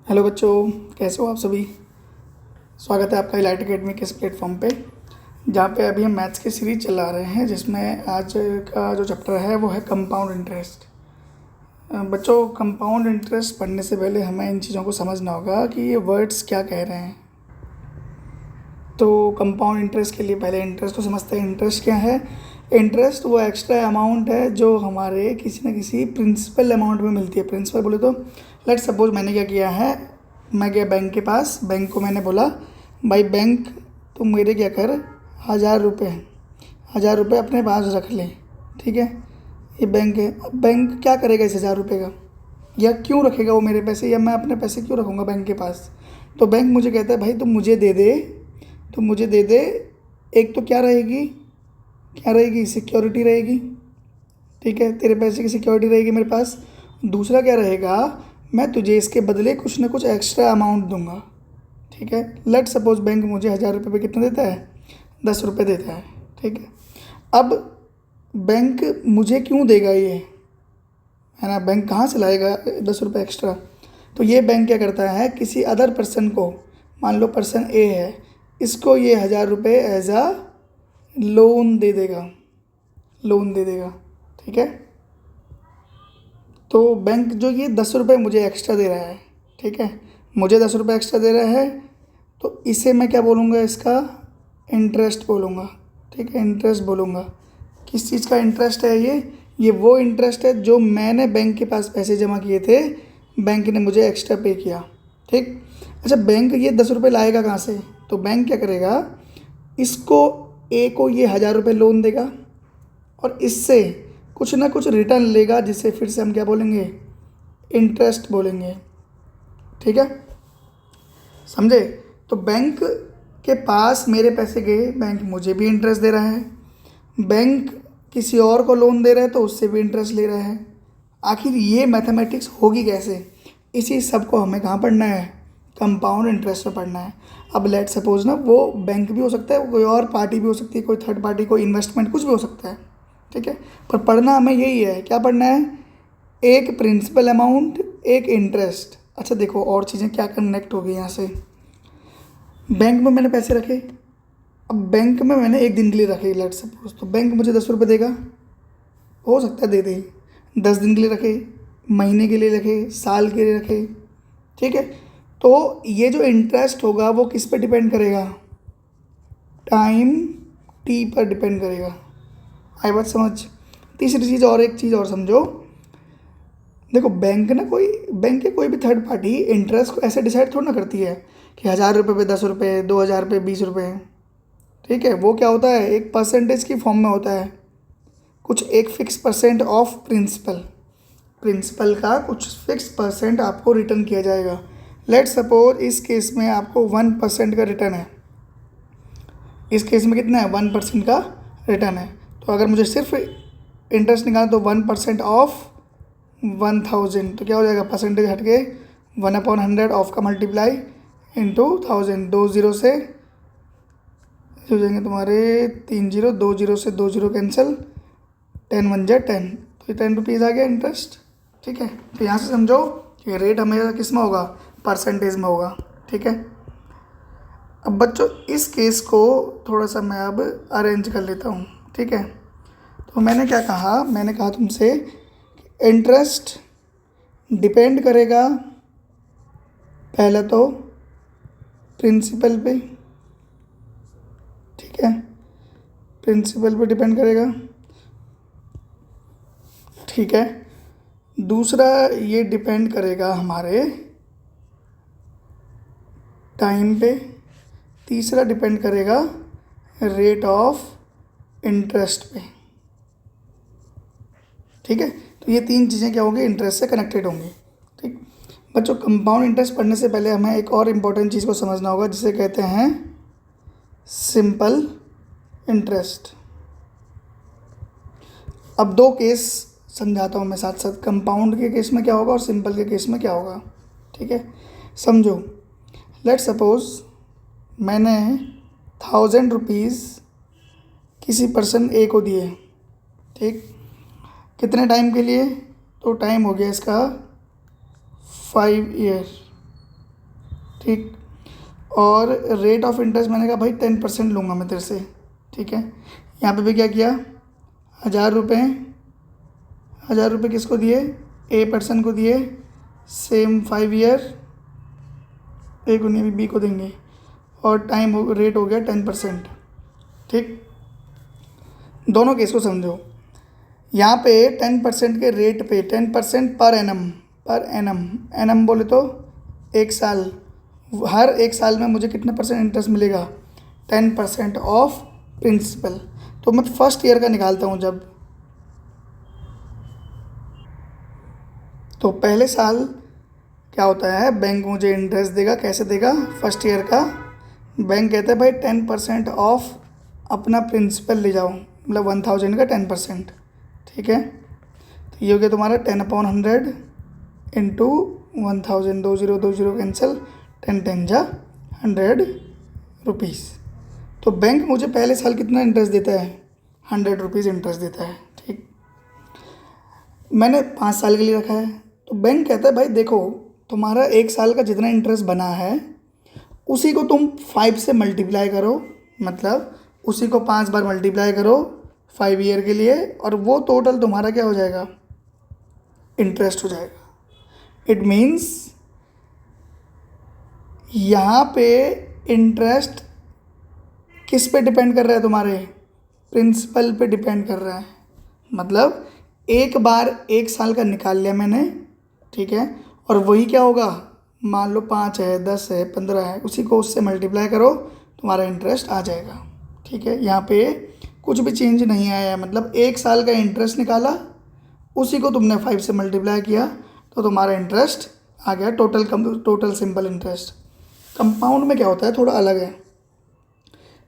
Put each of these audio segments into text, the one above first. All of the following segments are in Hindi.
हेलो बच्चों, कैसे हो आप सभी। स्वागत है आपका इलाइट अकेडमी के इस प्लेटफॉर्म पे, जहाँ पे अभी हम मैथ्स की सीरीज चला रहे हैं, जिसमें आज का जो चैप्टर है वो है कंपाउंड इंटरेस्ट। बच्चों, कंपाउंड इंटरेस्ट पढ़ने से पहले हमें इन चीज़ों को समझना होगा कि ये वर्ड्स क्या कह रहे हैं। तो कंपाउंड इंटरेस्ट के लिए पहले इंटरेस्ट को समझते हैं। इंटरेस्ट क्या है? इंटरेस्ट वो एक्स्ट्रा अमाउंट है जो हमारे किसी न किसी प्रिंसिपल अमाउंट में मिलती है। प्रिंसिपल बोले तो लेट सपोज मैंने क्या किया है, मैं गया बैंक के पास, बैंक को मैंने बोला भाई बैंक तुम मेरे क्या कर 1000 रुपये अपने पास रख ले। ठीक है, ये बैंक है। अब बैंक क्या करेगा इस 1000 रुपये का, या क्यों रखेगा वो मेरे पैसे, या मैं अपने पैसे क्यों रखूँगा बैंक के पास। तो बैंक मुझे कहता है भाई तुम मुझे दे दे, तुम मुझे दे दे। एक तो क्या रहेगी सिक्योरिटी रहेगी। ठीक है, तेरे पैसे की सिक्योरिटी रहेगी मेरे पास। दूसरा क्या रहेगा, मैं तुझे इसके बदले कुछ ना कुछ एक्स्ट्रा अमाउंट दूंगा। ठीक है, लेट सपोज बैंक मुझे 1000 रुपये पे कितना देता है, 10 रुपये देता है। ठीक है, अब बैंक मुझे क्यों देगा ये, है ना, बैंक कहाँ से लाएगा 10 रुपये एक्स्ट्रा। तो ये बैंक क्या करता है, किसी अदर पर्सन को, मान लो पर्सन ए है, इसको ये 1000 रुपये एज अ लोन दे देगा। ठीक है, तो बैंक जो ये 10 रुपये मुझे एक्स्ट्रा दे रहा है, ठीक है, मुझे 10 रुपये एक्स्ट्रा दे रहा है, तो इसे मैं क्या बोलूँगा, इसका इंटरेस्ट बोलूँगा। ठीक है, इंटरेस्ट बोलूँगा। किस चीज़ का इंटरेस्ट है ये वो इंटरेस्ट है जो मैंने बैंक के पास पैसे जमा किए थे, बैंक ने मुझे एक्स्ट्रा पे किया। ठीक, अच्छा बैंक ये 10 रुपये लाएगा कहाँ से, तो बैंक क्या करेगा, इसको ए को ये 1000 रुपये लोन देगा और इससे कुछ ना कुछ रिटर्न लेगा, जिसे फिर से हम क्या बोलेंगे, इंटरेस्ट बोलेंगे। ठीक है, समझे। तो बैंक के पास मेरे पैसे गए, बैंक मुझे भी इंटरेस्ट दे रहा है, बैंक किसी और को लोन दे रहा है तो उससे भी इंटरेस्ट ले रहा है। आखिर ये मैथमेटिक्स होगी कैसे, इसी सब को हमें कहाँ पढ़ना है, कंपाउंड इंटरेस्ट में पढ़ना है। अब लेट सपोज ना, वो बैंक भी हो सकता है, कोई और पार्टी भी हो सकती है, कोई थर्ड पार्टी, कोई इन्वेस्टमेंट, कुछ भी हो सकता है। ठीक है, पर पढ़ना हमें यही है, क्या पढ़ना है, एक प्रिंसिपल अमाउंट, एक इंटरेस्ट। अच्छा देखो और चीज़ें क्या कनेक्ट हो गई यहाँ से। बैंक में मैंने पैसे रखे, अब बैंक में मैंने एक दिन के लिए रखे लेट सपोज, तो बैंक मुझे 10 रुपये देगा, हो सकता है दे दे। 10 दिन के लिए रखे, महीने के लिए रखे, साल के लिए रखे। ठीक है, तो ये जो इंटरेस्ट होगा वो किस पे डिपेंड करेगा, टाइम टी पर डिपेंड करेगा। आई बात समझ। तीसरी चीज़, और एक चीज़ और समझो, देखो बैंक के कोई भी थर्ड पार्टी इंटरेस्ट को ऐसे डिसाइड थोड़ा ना करती है कि 1000 रुपये पे 10 रुपये, 2000 पे 20 रुपये। ठीक है, वो क्या होता है, एक परसेंटेज की फॉर्म में होता है, कुछ एक फिक्स परसेंट ऑफ प्रिंसिपल का कुछ फिक्स परसेंट आपको रिटर्न किया जाएगा। लेट सपोज इस केस में आपको 1% का रिटर्न है, इस केस में कितना है, 1% का रिटर्न है। तो अगर मुझे सिर्फ इंटरेस्ट निकालना तो 1% ऑफ 1000, तो क्या हो जाएगा, परसेंटेज हट के 1/100 ऑफ का मल्टीप्लाई इंटू 1000, 2 0 से हो जाएंगे तुम्हारे 3 0, 2 0 से 2 0 कैंसिल, 10 1 जा 10, तो ये 10 रुपीज़ आ गया इंटरेस्ट। ठीक है, तो यहाँ से समझो कि रेट हमेशा किस में होगा, परसेंटेज में होगा। ठीक है, अब बच्चों इस केस को थोड़ा सा मैं अब अरेंज कर लेता हूँ। ठीक है, तो मैंने क्या कहा, मैंने कहा तुमसे इंटरेस्ट डिपेंड करेगा पहले तो प्रिंसिपल पे। ठीक है, प्रिंसिपल पे डिपेंड करेगा। ठीक है, दूसरा ये डिपेंड करेगा हमारे टाइम पे। तीसरा डिपेंड करेगा रेट ऑफ इंटरेस्ट पे। ठीक है, तो ये तीन चीज़ें क्या होंगी, इंटरेस्ट से कनेक्टेड होंगी। ठीक बच्चों, कंपाउंड इंटरेस्ट पढ़ने से पहले हमें एक और इम्पोर्टेंट चीज़ को समझना होगा, जिसे कहते हैं सिंपल इंटरेस्ट। अब दो केस समझाता हूँ मैं साथ साथ, कंपाउंड के केस में क्या होगा और सिंपल के केस में क्या होगा। ठीक है, समझो, लेट सपोज मैंने 1000 रुपीज़ किसी पर्सन ए को दिए। ठीक, कितने टाइम के लिए, तो टाइम हो गया इसका 5 ईयर। ठीक। और रेट ऑफ इंटरेस्ट मैंने कहा भाई 10% लूँगा मैं तेरे से, ठीक है। यहाँ पे भी क्या किया, 1000 रुपये, 1000 रुपये किसको दिए, ए पर्सन को दिए, सेम 5 ईयर, ए को नहीं अभी बी को देंगे, और टाइम हो रेट हो गया 10%, ठीक। दोनों केस को समझो, यहाँ पे 10% के रेट पे 10% per annum, per annum, annum बोले तो एक साल, हर एक साल में मुझे कितना परसेंट इंटरेस्ट मिलेगा, 10% ऑफ प्रिंसिपल। तो मैं फर्स्ट ईयर का निकालता हूँ जब, तो पहले साल क्या होता है, बैंक मुझे इंटरेस्ट देगा, कैसे देगा, फर्स्ट ईयर का बैंक कहता है भाई 10% ऑफ अपना प्रिंसिपल ले जाओ, मतलब 1000 का 10%, ठीक है। तो ये हो गया तुम्हारा 10/100 इंटू 1000, 20 कैंसिल, 10 जा 100 रुपीज़। तो बैंक मुझे पहले साल कितना इंटरेस्ट देता है, 100 रुपीज़ इंटरेस्ट देता है, ठीक। मैंने 5 साल के लिए रखा है, तो बैंक कहता है भाई देखो तुम्हारा एक साल का जितना इंटरेस्ट बना है उसी को तुम 5 से मल्टीप्लाई करो, मतलब उसी को 5 बार मल्टीप्लाई करो 5 ईयर के लिए, और वो टोटल तुम्हारा क्या हो जाएगा, इंटरेस्ट हो जाएगा। इट मीन्स यहाँ पे इंटरेस्ट किस पे डिपेंड कर रहा है, तुम्हारे प्रिंसिपल पे डिपेंड कर रहा है। मतलब एक बार एक साल का निकाल लिया मैंने, ठीक है, और वही क्या होगा, मान लो 5 है, 10 है, 15 है, उसी को उससे मल्टीप्लाई करो, तुम्हारा इंटरेस्ट आ जाएगा, ठीक है। यहाँ पे कुछ भी चेंज नहीं आया है, मतलब एक साल का इंटरेस्ट निकाला, उसी को तुमने 5 से मल्टीप्लाई किया, तो तुम्हारा इंटरेस्ट आ गया, टोटल सिंपल इंटरेस्ट। कंपाउंड में क्या होता है, थोड़ा अलग है।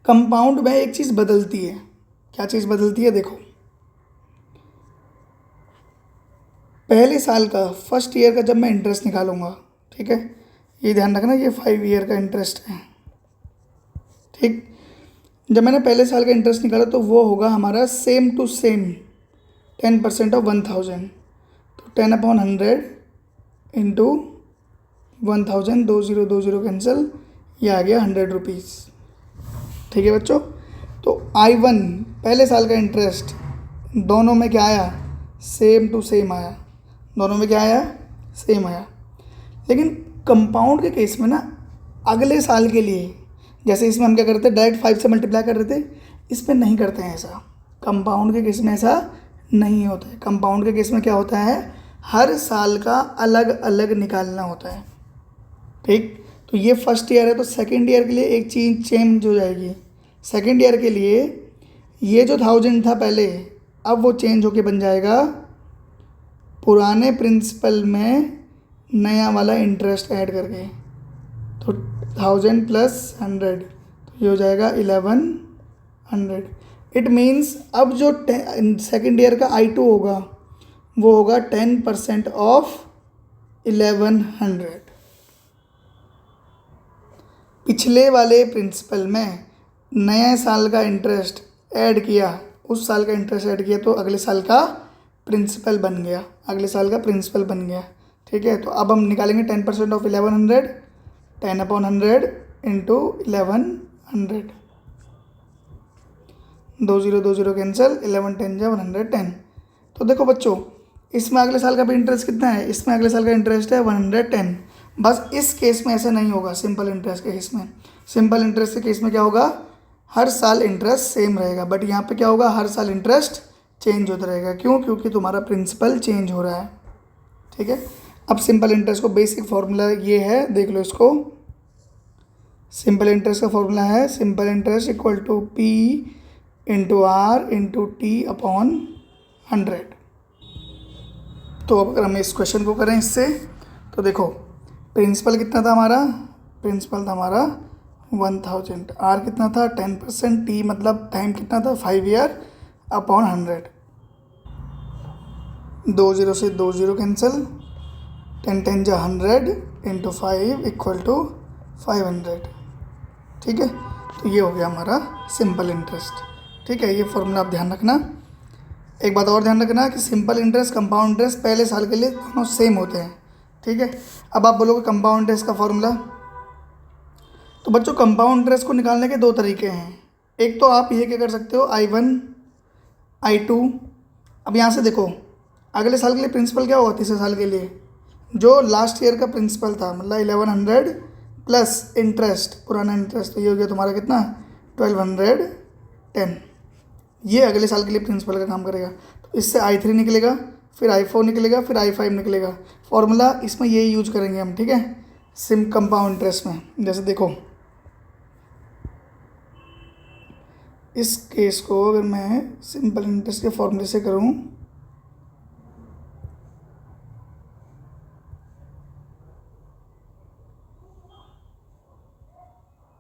कंपाउंड में एक चीज़ बदलती है, क्या चीज़ बदलती है, देखो पहले साल का फर्स्ट ईयर का जब मैं इंटरेस्ट निकालूंगा, ठीक है, ये ध्यान रखना ये 5 ईयर का इंटरेस्ट है, ठीक। जब मैंने पहले साल का इंटरेस्ट निकाला तो वो होगा हमारा सेम टू सेम 10% ऑफ 1000, तो 10/100 इंटू 1000, 20 कैंसिल, ये आ गया 100 रुपीज़, ठीक है बच्चों। तो I1 पहले साल का इंटरेस्ट, दोनों में क्या आया, सेम टू सेम आया, दोनों में क्या आया, सेम आया। लेकिन कंपाउंड के केस में ना अगले साल के लिए, जैसे इसमें हम क्या करते हैं, डायरेक्ट 5 से मल्टीप्लाई कर रहे थे, इसमें नहीं करते हैं ऐसा। कंपाउंड के केस में ऐसा नहीं होता है। कंपाउंड के केस में क्या होता है, हर साल का अलग अलग निकालना होता है, ठीक। तो ये फर्स्ट ईयर है, तो सेकेंड ईयर के लिए एक चीज़ चेंज हो जाएगी। सेकेंड ईयर के लिए ये जो 1000 था पहले, अब वो चेंज होके बन जाएगा पुराने प्रिंसिपल में नया वाला इंटरेस्ट ऐड करके, तो 1000 प्लस 100, तो ये हो जाएगा 1100। इट मीन्स अब जो सेकेंड ईयर का I2 होगा वो होगा 10% ऑफ 1100। पिछले वाले प्रिंसिपल में नए साल का इंटरेस्ट ऐड किया, उस साल का इंटरेस्ट ऐड किया, तो अगले साल का प्रिंसिपल बन गया, अगले साल का प्रिंसिपल बन गया, ठीक है। तो अब हम निकालेंगे 10% ऑफ 1100, 10/100 इंटू 1100, 20 कैंसिल, 11 10 जा 110। तो देखो बच्चों, इसमें अगले साल का भी इंटरेस्ट कितना है, इसमें अगले साल का इंटरेस्ट है 110। बस इस केस में ऐसा नहीं होगा, सिंपल इंटरेस्ट के केस में। सिंपल इंटरेस्ट के केस में क्या होगा, हर साल इंटरेस्ट सेम रहेगा, बट यहाँ पे क्या होगा, हर साल इंटरेस्ट चेंज होता रहेगा। क्यों, क्योंकि तुम्हारा प्रिंसिपल चेंज हो रहा है, ठीक है। अब सिंपल इंटरेस्ट को बेसिक फार्मूला ये है, देख लो इसको। सिंपल इंटरेस्ट का फॉर्मूला है, simple interest equal to P into R into T/100। तो अब अगर हम इस क्वेश्चन को करें इससे, तो देखो प्रिंसिपल कितना था हमारा, प्रिंसिपल था हमारा 1000, R कितना था 10%, T मतलब टाइम कितना था 5 ईयर अपॉन 100, 20 से 20 कैंसिल, 10 10 जा 100 इंटू 5 इक्वल टू 500, ठीक है। तो ये हो गया हमारा सिंपल इंटरेस्ट, ठीक है। ये फॉर्मूला आप ध्यान रखना। एक बात और ध्यान रखना कि सिंपल इंटरेस्ट कंपाउंड इंटरेस्ट पहले साल के लिए दोनों सेम होते हैं, ठीक है। अब आप बोलोगे कंपाउंड इंटरेस्ट का फॉर्मूला, तो बच्चों कंपाउंड इंटरेस्ट को निकालने के दो तरीके हैं। एक तो आप ये क्या कर सकते हो, I1 I2। अब यहाँ से देखो अगले साल के लिए प्रिंसिपल क्या होगा, तीसरे साल के लिए जो लास्ट ईयर का प्रिंसिपल था, मतलब 1100 प्लस इंटरेस्ट, पुराना इंटरेस्ट, तो ये हो गया तुम्हारा कितना 1210। ये अगले साल के लिए प्रिंसिपल का काम करेगा। तो इससे I3 निकलेगा, फिर I4 निकलेगा, फिर I5 निकलेगा। फॉर्मूला इसमें ये यूज करेंगे हम, ठीक है, सिम कंपाउंड इंटरेस्ट में। जैसे देखो इस केस को अगर मैं सिंपल इंटरेस्ट के फॉर्मूले से करूँ